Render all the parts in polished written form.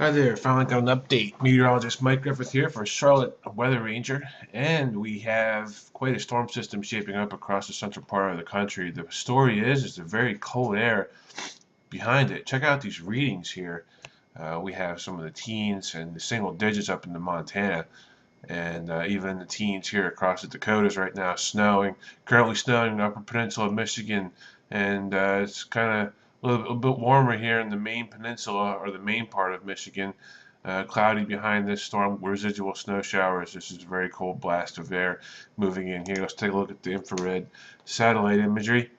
Hi there, finally got an update. Meteorologist Mike Griffith here for Charlotte Weather Ranger, and we have quite a storm system shaping up across the central part of the country. The story is the very cold air behind it. Check out these readings here. We have some of the teens and the single digits up in the Montana, and even the teens here across the Dakotas right now. Currently snowing in the Upper Peninsula of Michigan, and it's kind of a bit warmer here in the main peninsula or the main part of Michigan. Cloudy behind this storm, residual snow showers. This is a very cold blast of air moving in here. Let's take a look at the infrared satellite imagery.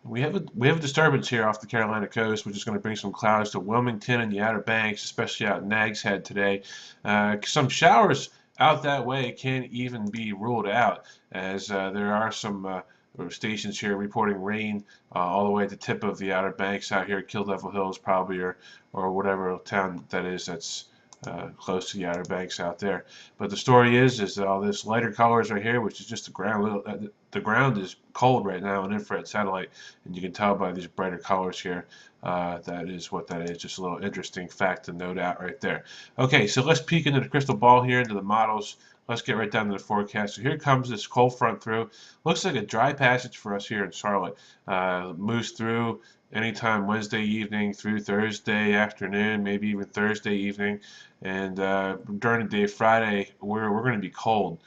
We have a disturbance here off the Carolina coast, which is going to bring some clouds to Wilmington and the Outer Banks, especially out in Nags Head today. Some showers out that way can't even be ruled out, as there are some stations here reporting rain all the way at the tip of the Outer Banks out here at Kill Devil Hills, probably, or whatever town that is that's close to the Outer Banks out there. But the story is that all this lighter colors right here, which is just the ground. The ground is cold right now in infrared satellite, and you can tell by these brighter colors here. That is what that is. Just a little interesting fact to note out right there. Okay, so let's peek into the crystal ball here, into the models. Let's get right down to the forecast. So here comes this cold front through. Looks like a dry passage for us here in Charlotte. Moves through anytime Wednesday evening through Thursday afternoon, maybe even Thursday evening. And during the day Friday, we're going to be cold.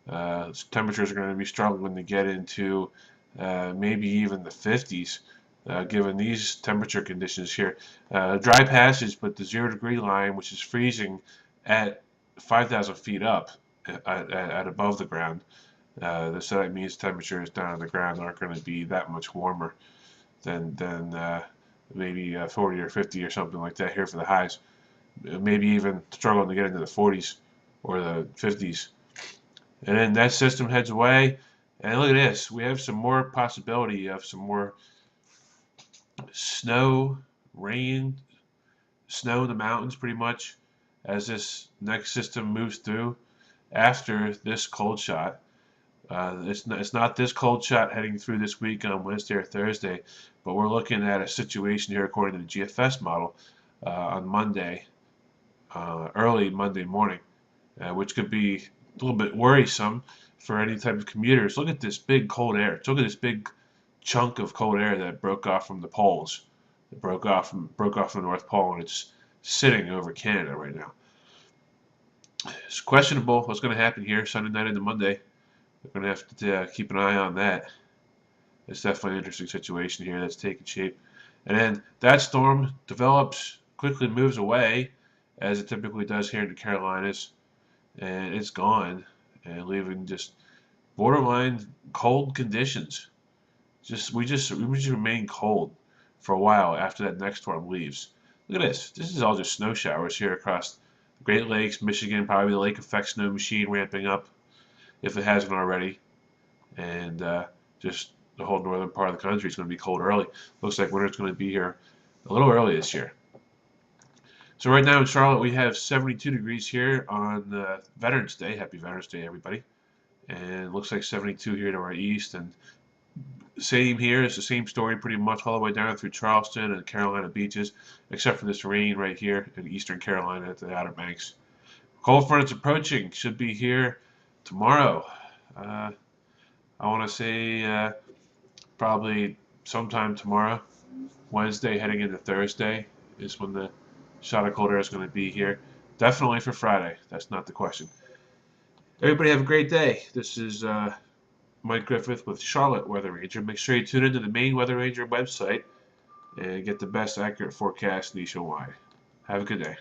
Temperatures are going to be struggling to get into maybe even the 50s, given these temperature conditions here. Dry passage, but the 0 degree line, which is freezing at 5,000 feet up at above the ground. So that means temperatures down on the ground aren't going to be that much warmer than maybe 40 or 50 or something like that here for the highs. Maybe even struggling to get into the 40s or the 50s. And then that system heads away. And look at this. We have some more possibility of some more snow, rain, snow in the mountains pretty much as this next system moves through after this cold shot. It's not this cold shot heading through this week on Wednesday or Thursday, but we're looking at a situation here according to the GFS model on Monday, early Monday morning, which could be a little bit worrisome for any type of commuters. Look at this big cold air. Look at this big chunk of cold air that broke off from the poles. It broke off from the North Pole, and it's sitting over Canada right now. It's questionable what's going to happen here Sunday night into Monday. We're going to have to keep an eye on that. It's definitely an interesting situation here that's taking shape. And then that storm develops, quickly moves away, as it typically does here in the Carolinas, and it's gone, and leaving just borderline cold conditions. We just remain cold for a while after that next storm leaves. Look at this. This is all just snow showers here across the Great Lakes, Michigan, probably the lake effect snow machine ramping up if it hasn't already. And just the whole northern part of the country is going to be cold early. Looks like winter's going to be here a little early this year. So right now in Charlotte, we have 72 degrees here on Veterans Day. Happy Veterans Day, everybody. And it looks like 72 here to our east. And same here. It's the same story pretty much all the way down through Charleston and Carolina beaches, except for this rain right here in eastern Carolina at the Outer Banks. Cold front is approaching. Should be here tomorrow. I want to say probably sometime tomorrow. Wednesday heading into Thursday is when the shot of cold air is going to be here. Definitely for Friday. That's not the question. Everybody have a great day. This is Mike Griffith with Charlotte Weather Ranger. Make sure you tune into the main Weather Ranger website and get the best accurate forecast nationwide. Have a good day.